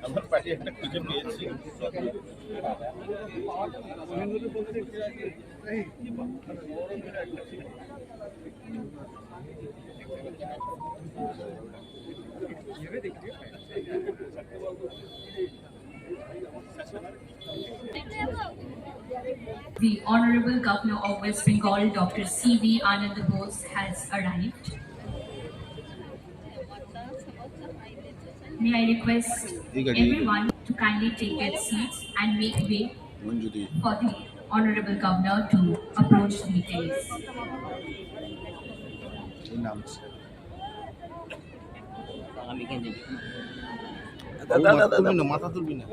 আমার পাশে একটা খুঁজে পেয়েছি। The Honorable Governor of West Bengal, Dr. C.V. Anand Bose, has arrived. May I request everyone to kindly take their seats and make way for the Honorable Governor to approach the dais. মাথা তুলবি না,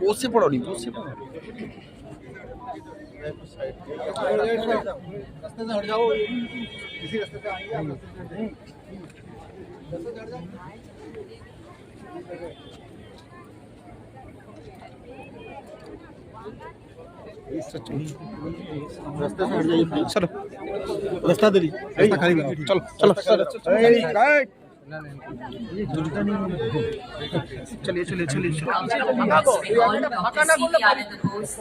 বসে পড়ো নি, বসে পড়ো। रास्ते से हट जाओ, इसी रास्ते से आएंगे आप। रास्ते से हट जाओ। रास्ते से हट जाइए, चलो रास्ता दे दी, रास्ता खाली करो, चलो चलो चलिए चलिए चलिए Governor of West Bengal, Dr. C.V. Anand Bose,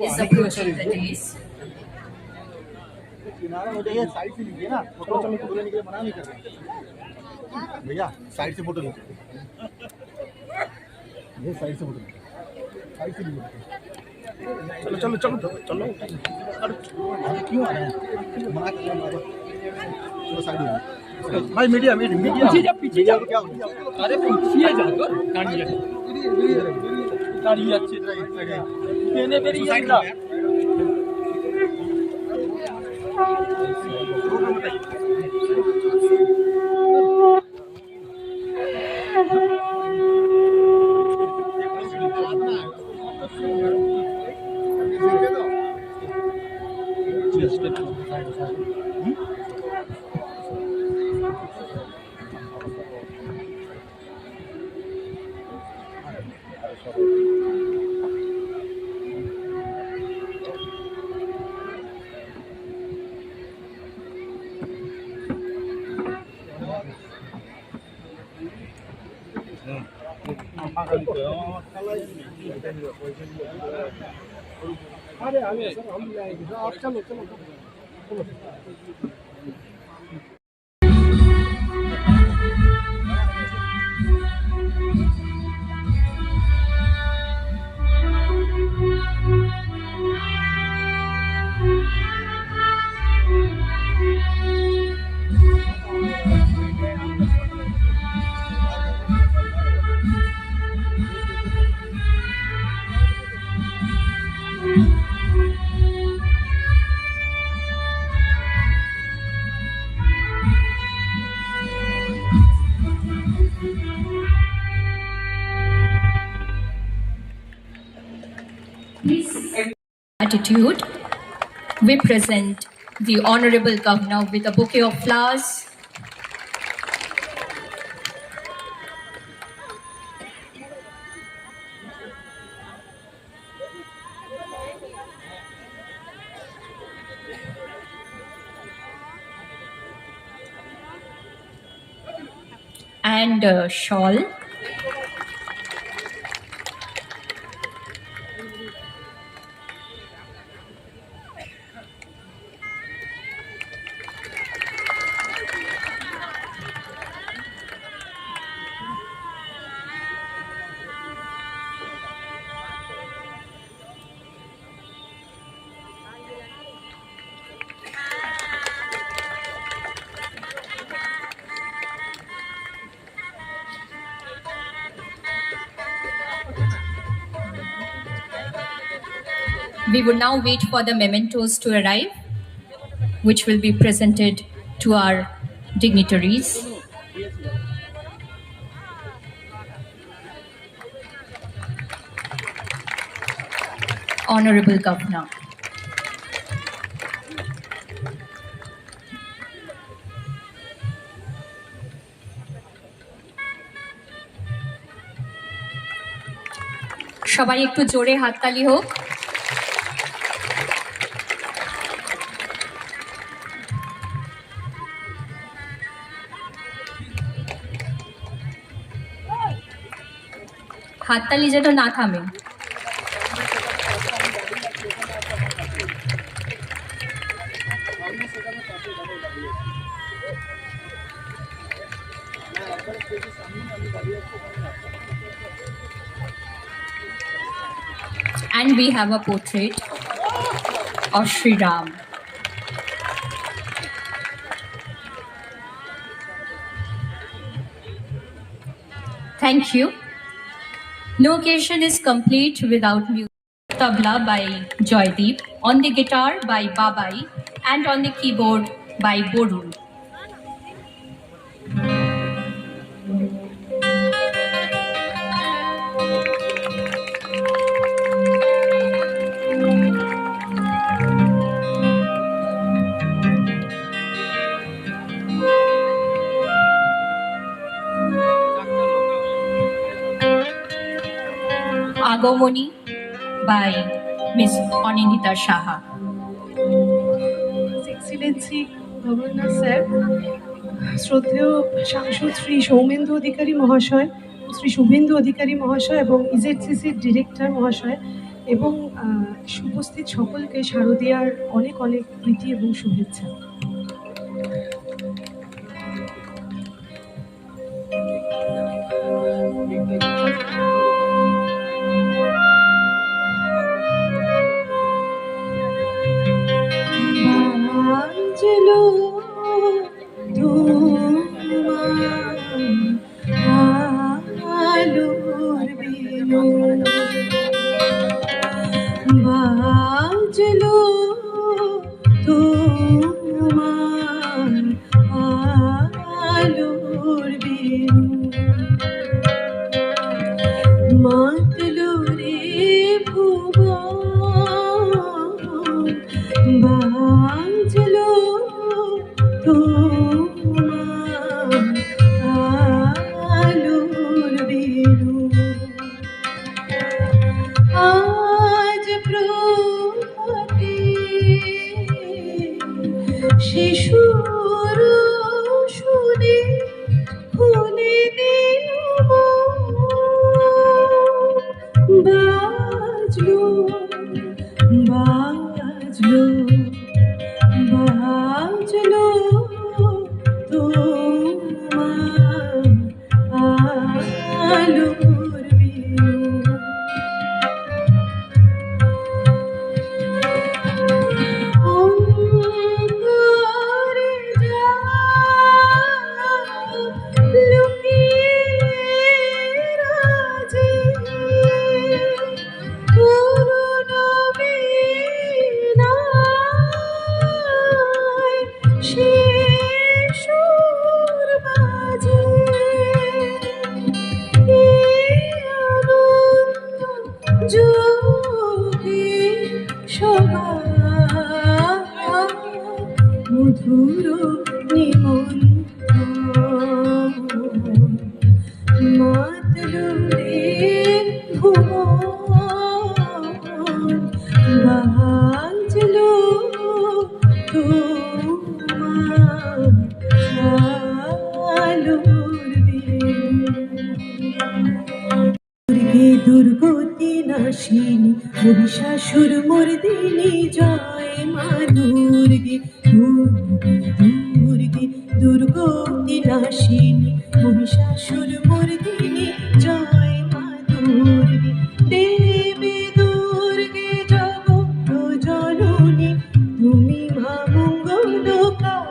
is approaching the dais. किनारा हो जाइए, साइड से लीजिए ना, फोटो लेने के लिए मना नहीं कर रहे भैया, साइड से फोटो लीजिए, ये साइड से फोटो लीजिए, साइड से लीजिए। चलो चलो चलो चलो, अरे क्यों आ रहे हैं, मना कर रहे हैं, चलो साइड में भाई। मीडिया मीडिया मीडिया पीछे जाओ, क्या अरे पीछे जाओ, गाड़ी अच्छी मैंने मेरी साइड में अरे आगे सर, हम ले आएंगे सर, आप चलो चलो चलो। Please, attitude, we present the Honorable Governor with a bouquet of flowers. And a shawl. We would now wait for the mementos to arrive, which will be presented to our dignitaries. Honorable Governor. সবাই একটু জোরে হাততালি হোক। হাততালি যেন না থামে। And we have a portrait of Sri Ram. Thank you. No occasion is complete without music. Tabla by Joydeep, on the guitar by Babai, and on the keyboard by Borul. Agomoni by Miss Aninita Shaha. His Excellency Governor Sir, শ্রদ্ধেয় সাংসদ শ্রী সৌমেন্দু অধিকারী মহাশয়, শ্রী শুভেন্দু অধিকারী মহাশয় এবং ইজেডসিসির director মহাশয় এবং উপস্থিত সকলকে শারদীয়ার অনেক অনেক প্রীতি এবং শুভেচ্ছা। বাজলো আলোর বেলুন, বাজলো তোমার আলোর বেলুন, মাতলো রে ভুবন, বাজলো তোমার আলোর বেলুন। আজ প্রভাতে শিশুর শুনে খুলে দিল বাজলো বাজলো বাজলো তোমার আলোর বেলুন। অন্ধকারে যাও লুকিয়ে রাজে, পুরনো বীণায় সে সুর বাজে, এই আনন্দ যোগে সবাই মধুর নিমন্ত্রণ, মাতলো রে ভুবন, বাজলো তোমার আলোর বেলুন। দুর্গে দুর্গতি নাশিনী মহিষাসুর মর্দিনী জয় মা দুর্গে, দুর্গে দুর্গে দুর্গতি নাশিনী মহিষাসুর মর্দিনী জয় মা দুর্গে, দেবী দুর্গে জগৎ জননী তুমি মা মঙ্গলকারিণী,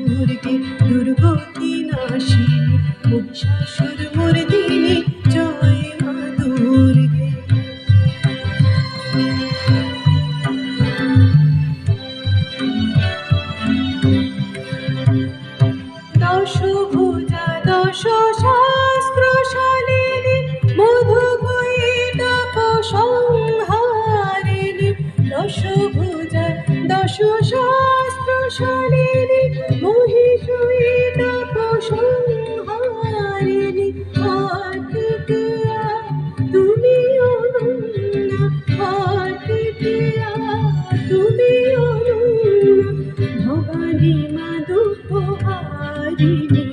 দুর্গে দুর্গতি নাশিনী মহিষাসুর মর্দিনী জয় মা দুর্গে। দশভুজা দশ শাস্ত্রশালিনী মধুকৈটপ সংহারিণী, দশভুজা দশ শাস্ত্রশালিনী মহিষৈটপ সংহারিণী, হাতিটিয়া তুমি অনন্যা, হাতিটিয়া তুমি অনন্যা, ভবানী মা দুঃখহারিণী,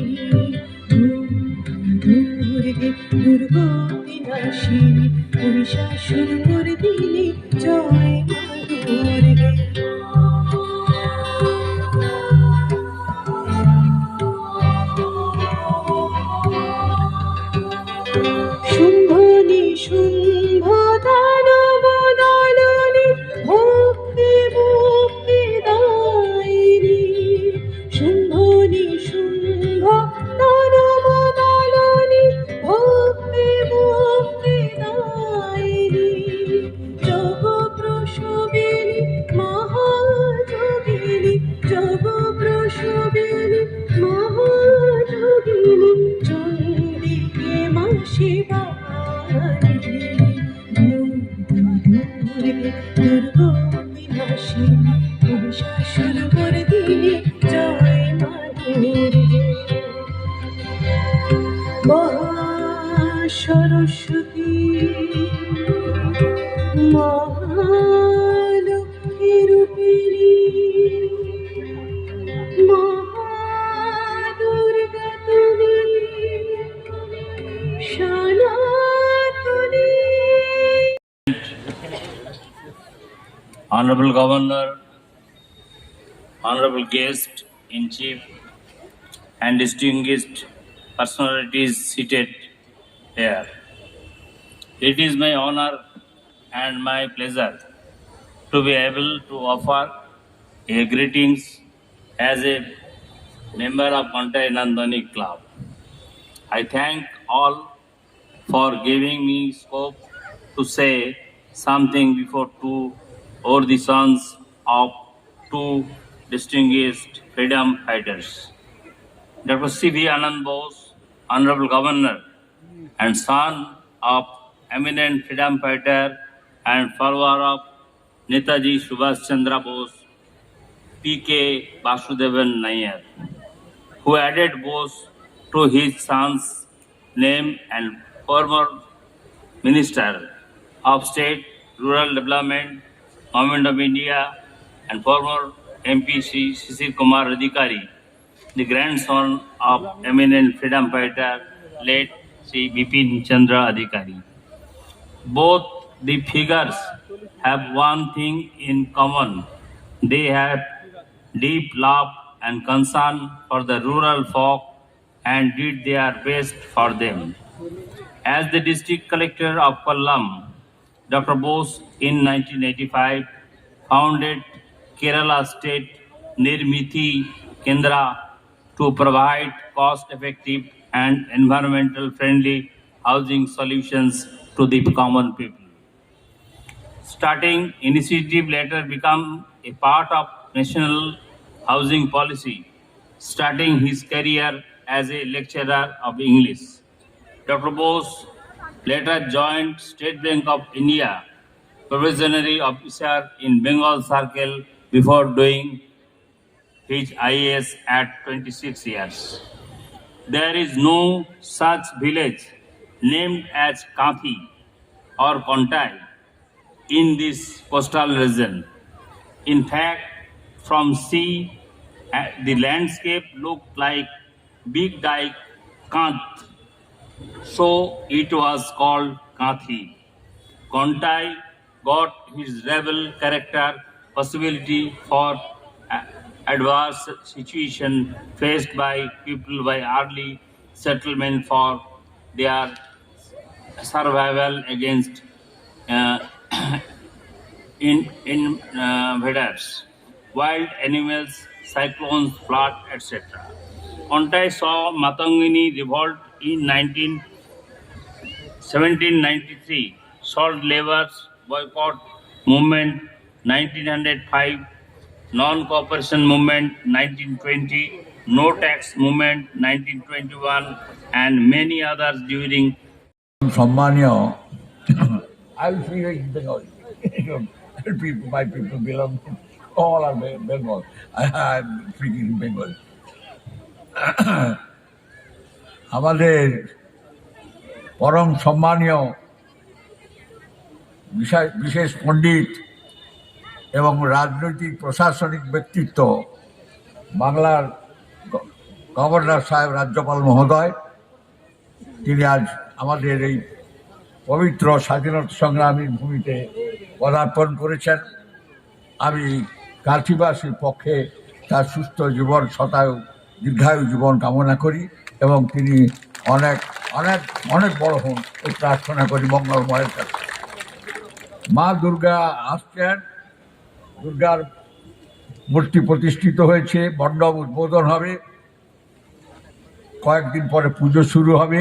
কাবিনী মহাযোগিনী চন্ডিকে মা শিবানী দুর্গা বিনাশিনী মহিষাসুর মর্দিনী জয় মা দুর্গে মহাসরস্বতী মহালক্ষ্মী রূপিণী মহাদুর্গা তুমি সনাতনী। Honorable Governor, Honorable Guest in Chief, and distinguished personalities seated here. It is my honor and my pleasure to be able to offer a greetings as a member of Kontai Nandani Club. I thank all for giving me scope to say something before two or the sons of two distinguished freedom fighters. Dr. C.V. Anand Bose, Honorable Governor and son of eminent freedom fighter and follower of Netaji Subhash Chandra Bose, P.K. Vasudevan Nair, who added Bose to his son's name, and former Minister of State, Rural Development, Government of India, and former MP Shishir Kumar Adhikari, the grandson of eminent freedom fighter, late Sri Bipin Chandra Adhikari. Both the figures have one thing in common. They have deep love and concern for the rural folk and did their best for them. As the district collector of Kollam, Dr. Bose in 1985 founded Kerala State Nirmiti Kendra to provide cost-effective and environmental-friendly housing solutions to the common people. Starting initiative later become a part of national housing policy, starting his career as a lecturer of English. Dr. Bose later joined State Bank of India, provisionary officer in Bengal Circle before doing his IAS at 26 years. There is no such village named as Kathi or Kontai in this coastal region. In fact, from sea, the landscape looked like big dike Kanth, so it was called Kathi. Kontai got his rebel character possibility for adverse situation faced by people by early settlement for their survival against invaders, wild animals, cyclones, flood, etc. Kontai saw Matangini revolt in 1793, salt labor boycott movement 1905, non-cooperation movement 1920, no tax movement 1921, and many others during সম্মানীয় I will speak in Bengali. My people belong all are Bengal. I am speaking in Bengal. আমাদের পরম সম্মানীয় বিশেষ পণ্ডিত এবং রাজনৈতিক প্রশাসনিক ব্যক্তিত্ব বাংলার গভর্নর সাহেব, রাজ্যপাল মহোদয়, তিনি আজ আমাদের এই পবিত্র স্বাধীনতা সংগ্রামীর ভূমিতে পদার্পণ করেছেন। আমি কাঠিবাসীর পক্ষে তার সুস্থ জীবন, শতায়ু দীর্ঘায়ু জীবন কামনা করি এবং তিনি অনেক অনেক অনেক বড় হন এই প্রার্থনা করি মঙ্গলময়ের কাছে। মা দুর্গা আসছেন, দুর্গার মূর্তি প্রতিষ্ঠিত হয়েছে, মণ্ডপ উদ্বোধন হবে, কয়েকদিন পরে পুজো শুরু হবে।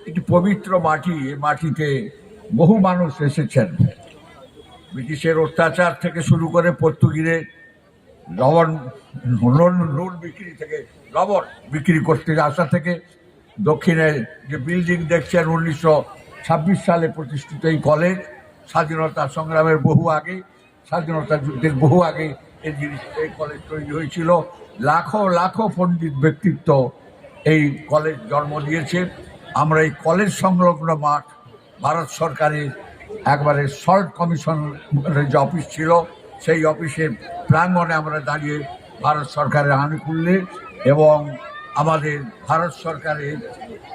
এটি পবিত্র মাটি, এই মাটিতে বহু মানুষ এসেছেন। ব্রিটিশের অত্যাচার থেকে শুরু করে পর্তুগিজের লবণ নুন বিক্রি থেকে লবণ বিক্রি করতে আসা থেকে দক্ষিণে যে বিল্ডিং দেখছেন 1926 সালে প্রতিষ্ঠিত এই কলেজ, স্বাধীনতা সংগ্রামের বহু আগে, স্বাধীনতা যুদ্ধের বহু আগে এই কলেজ তৈরি হয়েছিল। লাখো লাখো পণ্ডিত ব্যক্তিত্ব এই কলেজ জন্ম দিয়েছে। আমরা এই কলেজ সংলগ্ন মাঠ ভারত সরকারের একবারে সল্ট কমিশনের যে অফিস ছিল সেই অফিসের প্রাঙ্গণে আমরা দাঁড়িয়ে ভারত সরকারের আনুকূল্যে এবং আমাদের ভারত সরকারের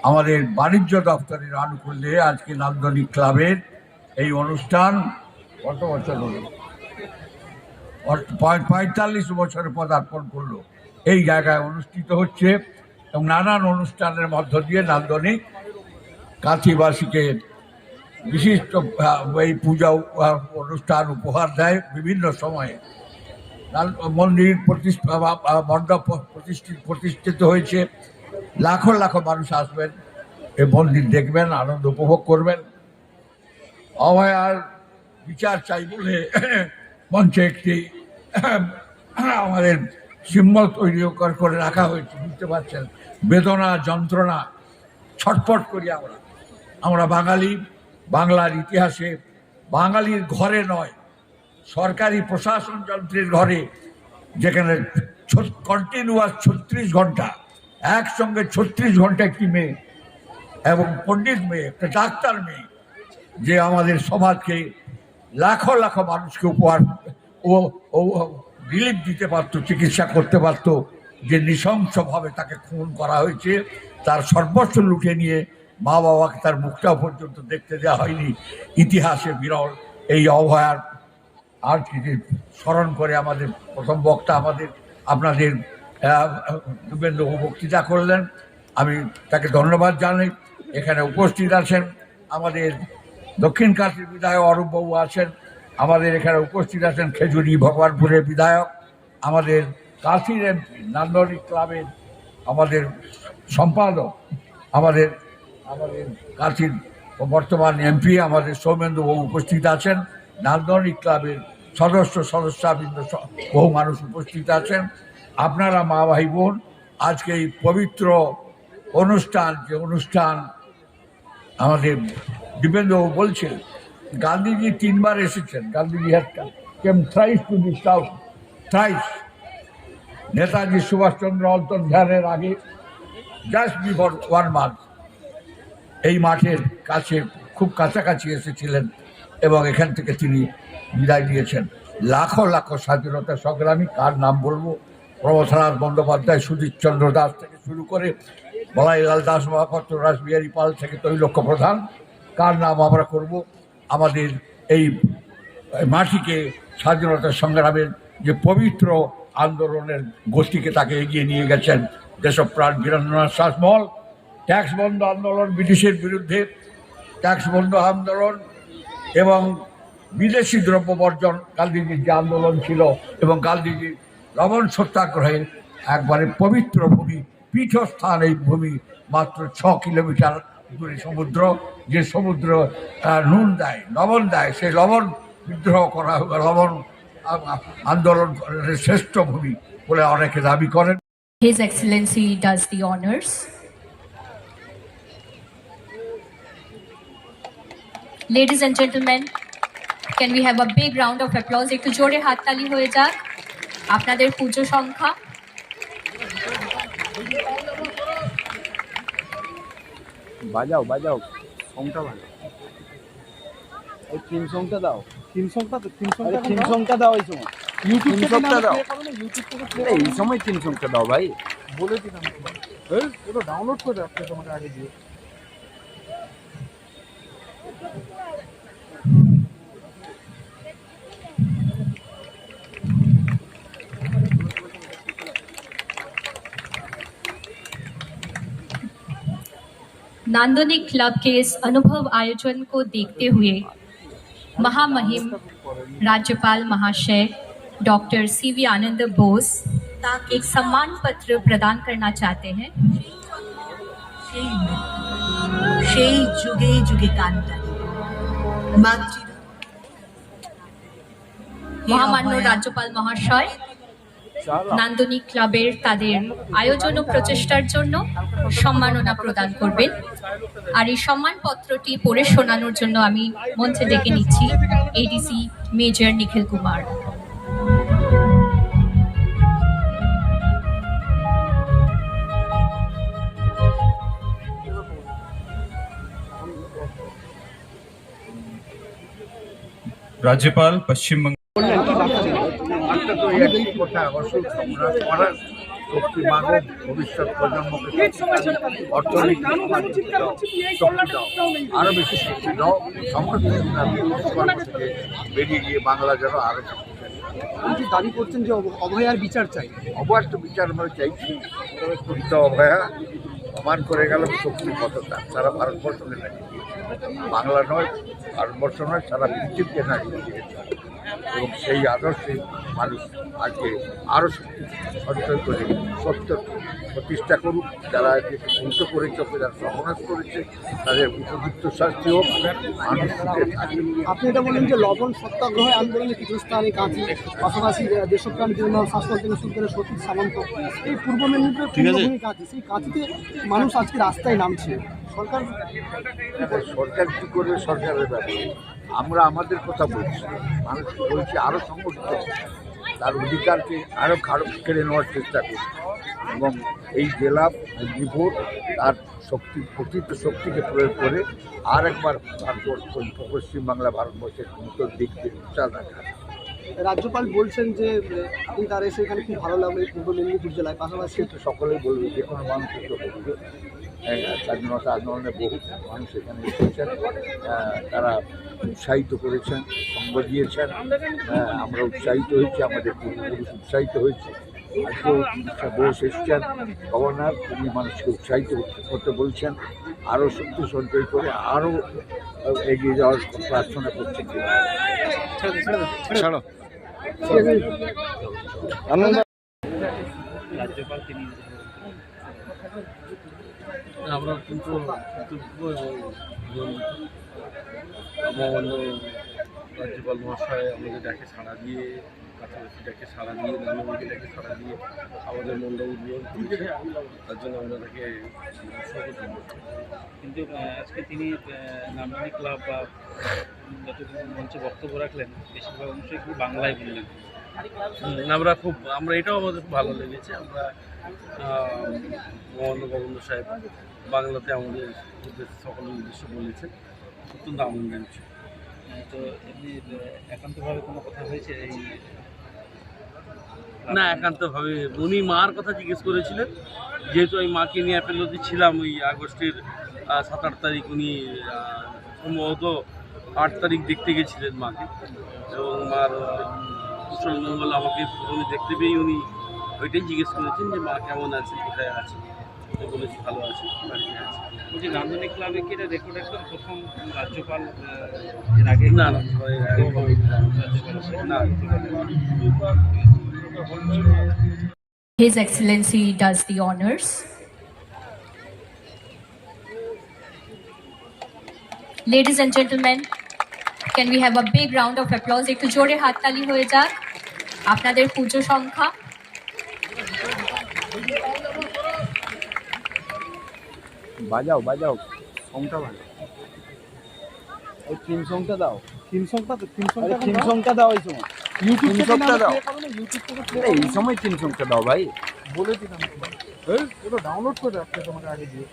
আমাদের বাণিজ্য দপ্তরের আনুকূল্যে আজকে নান্দনিক ক্লাবের এই অনুষ্ঠান কত বছর হলো, 45 বছরে পদার্পণ করলো। এই জায়গায় অনুষ্ঠিত হচ্ছে এবং নানান অনুষ্ঠানের মধ্য দিয়ে নান্দনিক কাঁথিবাসীকে বিশিষ্ট এই পূজা অনুষ্ঠান উপহার দেয় বিভিন্ন সময়ে। মন্দির মণ্ডপ প্রতিষ্ঠিত হয়েছে, লাখো লাখো মানুষ আসবেন, এই মন্দির দেখবেন, আনন্দ উপভোগ করবেন। অভয়ার বিচার চাই বলে মঞ্চে একটি আমাদের সিম্বল তৈরি করে রাখা হয়েছে, বুঝতে পারছেন, বেদনা যন্ত্রণা ছটফট করি আমরা বাঙালি। বাংলার ইতিহাসে বাঙালির ঘরে নয়, সরকারি প্রশাসন যন্ত্রের ঘরে, যেখানে কন্টিনিউয়াস 36 ঘন্টা একসঙ্গে 36 ঘন্টা একটি মেয়ে এবং পণ্ডিত মেয়ে, একটা ডাক্তার মেয়ে, যে আমাদের সমাজকে লাখো লাখো মানুষকে উপহার ও রিলিফ দিতে পারত, চিকিৎসা করতে পারত, যে নৃশংসভাবে তাকে খুন করা হয়েছে, তার সর্বস্ব লুটে নিয়ে মা বাবাকে তার মুখটাও পর্যন্ত দেখতে দেওয়া হয়নি। ইতিহাসে বিরল এই অভয়ার আর কিছু স্মরণ করে আমাদের প্রথম বক্তা আপনাদের শুভেন্দু বক্তৃতা করলেন, আমি তাকে ধন্যবাদ জানাই। এখানে উপস্থিত আছেন আমাদের দক্ষিণ কাশীর বিধায়ক অরূপবাবু আছেন, আমাদের এখানে উপস্থিত আছেন খেজুরি ভগবানপুরের বিধায়ক, আমাদের কাশীর এমপি, নান্দনিক ক্লাবের আমাদের সম্পাদক, আমাদের কাশীর বর্তমান এমপি আমাদের সৌমেন্দ্রবাবু উপস্থিত আছেন, নান্দনিক ক্লাবের সদস্যবৃন্দ বহু মানুষ উপস্থিত আছেন। আপনারা মা ভাই বোন, আজকে এই পবিত্র অনুষ্ঠান আমাদের দীপেন্দ্রবাবু বলছেন, গান্ধীজি 3 বার এসেছেন। Gandhiji came thrice to the south, thrice. Netaji Subhashchandra অন্তর্ধানের আগে জাস্ট বিফোর 1 মান্থ এই মাঠের কাছে খুব কাছাকাছি এসেছিলেন এবং এখান থেকে তিনি বিদায় নিয়েছেন। লাখো লাখো স্বাধীনতা সংগ্রামী, কার নাম বলবো, প্রমথনাথ বন্দ্যোপাধ্যায়, সুধীরচন্দ্র দাস থেকে শুরু করে বলাইলাল দাস মহাপাত্র, রাসবিহারী পাল থেকে তৈলক্ষ্য প্রধান, কার নাম আমরা করব। আমাদের এই মাটিকে স্বাধীনতা সংগ্রামের যে পবিত্র আন্দোলনের গতিকে তাকে এগিয়ে নিয়ে গেছেন দেশপ্রাণ বীরেন্দ্রনাথ শাসমল। ট্যাক্স বন্ধ আন্দোলন, ব্রিটিশের বিরুদ্ধে ট্যাক্স বন্ধ আন্দোলন এবং বিদেশি দ্রব্য বর্জন গান্ধীজির যে আন্দোলন ছিল, এবং গান্ধীজির লবণ সত্যাগ্রহের একবারে পবিত্র ভূমি, পীঠস্থান এই ভূমি, মাত্র 6 কিলোমিটার দূরে সমুদ্র, যে সমুদ্র নুন দেয়, লবণ দেয়, সেই লবণ বিদ্রোহ করা, লবণ আন্দোলনের শ্রেষ্ঠ ভূমি বলে অনেকে দাবি করেন। His Excellency does the honors. Ladies and gentlemen, can we have a big round of applause? একটু জোরে হাততালি হয়ে যাক আপনাদের পুজো সংখ্যা। বাজাও সংটা বাজাও, এই থিম সংটা দাও, থিম সংটা দাও, এই সময় ইউটিউব সংটা দাও, এই সময় থিম সংটা দাও ভাই, বলে দিলাম ওটা ডাউনলোড করে রাখতে তোমাকে আগে দিয়ে। नांदनिक क्लब के इस अनुभव आयोजन को देखते हुए महामहिम राज्यपाल महाशय डॉक्टर सीवी आनंद बोस एक सम्मान पत्र प्रदान करना चाहते हैं। সেই যুগে যুগে কান্তারি महामान्य राज्यपाल महाशय নান্দনিক ক্লাবের তাদের আয়োজন ও প্রচেষ্টার জন্য সম্মাননা প্রদান করবেন। আর এই সম্মানপত্রটি পড়ে শোনানোর জন্য আমি মঞ্চে ডেকে নিচ্ছি এডিসি মেজর নিখিল কুমার। राज्यपाल पश्चिम बंगाल একটা তো এই একই কথা, অসুখ সংগ্রাম করার শক্তি মানব ভবিষ্যৎ প্রজন্মকে অর্থনৈতিক শক্তি দাও, আরো বেশি শক্তি দাও, সমস্ত কর্ম থেকে বেরিয়ে গিয়ে বাংলা যেন আরো আপনি দাবি করছেন যে অভয়ার বিচার চাই। অবশ্য তো বিচার আমরা চাইছি, তবে ক্ষুদ্র অভয়া প্রমাণ করে গেল শক্তি কতটা সারা ভারতবর্ষকে নাড়িয়ে বাংলা নয়, ভারতবর্ষ নয়, সারা পৃথিবীকে নাড়িয়ে দিয়েছে। এবং সেই আদর্শে মানুষ আজকে আরও সঞ্চয় করে সত্য প্রতিষ্ঠা করুক। যারা একে ধ্বংস করেছে, যারা সর্বনাশ করেছে, তাদের উপযুক্ত শাস্তি হোক, মানুষ সুখে থাকে। আপনি এটা বললেন যে লবণ সত্যাগ্রহ আন্দোলনে কিছু স্থানে কাঁচি, পাশাপাশি দেশপ্রাণ বীরেন্দ্র শাসন থেকে শুরু করে সতীশ সামন্ত, এই পূর্ব মেদিনীপুরের পূর্বভূমি কাঁচি, সেই কাঁচিতে মানুষ আজকে রাস্তায় নামছে। সরকার কী করবে, সরকারের ব্যাপারে আমরা আমাদের কথা বলছি, মানুষ বলছি আরও সংগঠিত, তার অধিকারকে আরও কেড়ে নেওয়ার চেষ্টা করছি। এবং এই জেলা মেদিনীপুর তার শক্তি, প্রকৃত শক্তিকে প্রয়োগ করে আর একবার পশ্চিমবাংলা ভারতবর্ষের নতুন দিককে উচ্চার রাখা। রাজ্যপাল বলছেন যে তার এসে এখানে খুব ভালো লাগলো এই পূর্ব মেদিনীপুর জেলায়, পাশাপাশি তো সকলেই বলবে, যে কোনো মানুষের তো বলবে। স্বাধীনতা আন্দোলনে বহু মানুষ এখানে এসেছেন, তারা উৎসাহিত করেছেন, সঙ্গ দিয়েছেন, আমরা উৎসাহিত হয়েছি, আমাদের পূর্বপুরুষ উৎসাহিত হয়েছে। আজকেও বোস এসছেন গভর্নর, তিনি মানুষকে উৎসাহিত করতে বলছেন, আরও শক্তি সঞ্চয় করে আরও এগিয়ে যাওয়ার প্রার্থনা করছেন। রাজ্যপাল তিনি আমরা কিন্তু কৃতজ্ঞ এবং মহামান্য রাজ্যপাল মহাশয় আমাদের ডাকে সাড়া দিয়ে, কাছাকাছি ডাকে সাড়া দিয়ে, নানামুখী ডাকে সাড়া দিয়ে আমাদের মনটা উজ্জ্বল করেছে, তার জন্য আমরা তাকে স্বাগত জানাই। কিন্তু আজকে তিনি নান্দনিক ক্লাব বা যতদিন মঞ্চে বক্তব্য রাখলেন, বেশিরভাগ অংশই কিন্তু বাংলায় বললেন। আমরা এটাও আমাদের খুব ভালো লেগেছে। আমরা মহামান্য গভর্নর সাহেব বাংলাতে আমাদের সকলের উদ্দেশ্য বলেছেন, অত্যন্ত আনন্দের বিষয়। তো এমনি একান্তভাবে কোনো কথা হয়েছে এই? না, একান্তভাবে উনি মার কথা জিজ্ঞেস করেছিলেন, যেহেতু আমি মাকে নিয়ে অ্যাপেলোতে ছিলাম ওই আগস্টের 7-8 তারিখ, উনি সম্ভবত 8 তারিখ দেখতে গেছিলেন মাকে, এবং মার কুশল মঙ্গল আমাকে প্রথমে দেখতে পেয়েই উনি ওইটাই জিজ্ঞেস করেছেন যে মা কেমন আছে, কোথায় আছে। তো বলেছি ভালো আছি, বাড়িতে আছি। বলছি নান্দনিক ক্লাবে কি এটা রেকর্ড একদম প্রথম রাজ্যপাল এর আগে? না না না। His Excellency does the honors. Ladies and gentlemen, can we have a big round of applause? একটু জোরে হাততালি হয়ে যাক আপনাদের পুজো সংখ্যা। বাজাও বাজাও, সংটা বাজাও, ওই থিম সংটা দাও, থিম সংটা দাও, এই সময় ইউটিউব সংটা দাও, এই সময় থিম সংটা দাও ভাই, বলে দিলাম ওটা ডাউনলোড করে রাখতে তোমাকে আগে দিয়ে।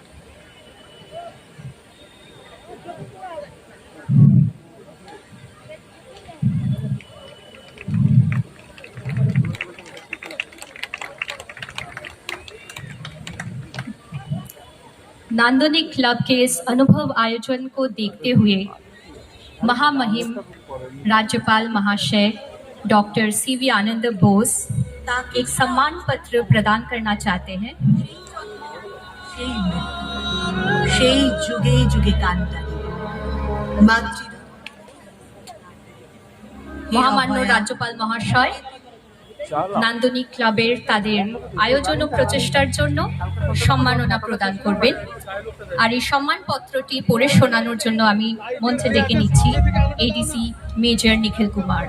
नांदनिक क्लब के इस अनुभव आयोजन को देखते हुए महामहिम राज्यपाल महाशय डॉक्टर सीवी आनंद बोस एक सम्मान पत्र प्रदान करना चाहते हैं। সেই যুগে যুগে কান্তারি মাতৃ মহামান্য রাজ্যপাল মহাশয় নান্দনিক ক্লাবের তাদের আয়োজন ও প্রচেষ্টার জন্য সম্মাননা প্রদান করবেন। আর এই সম্মানপত্রটি পড়ে শোনানোর জন্য আমি মঞ্চে ডেকে নিচ্ছি এডিসি মেজর নিখিল কুমার।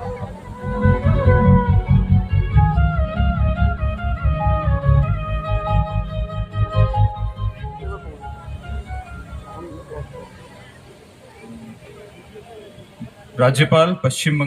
राज्यपाल पश्चिम बंगाल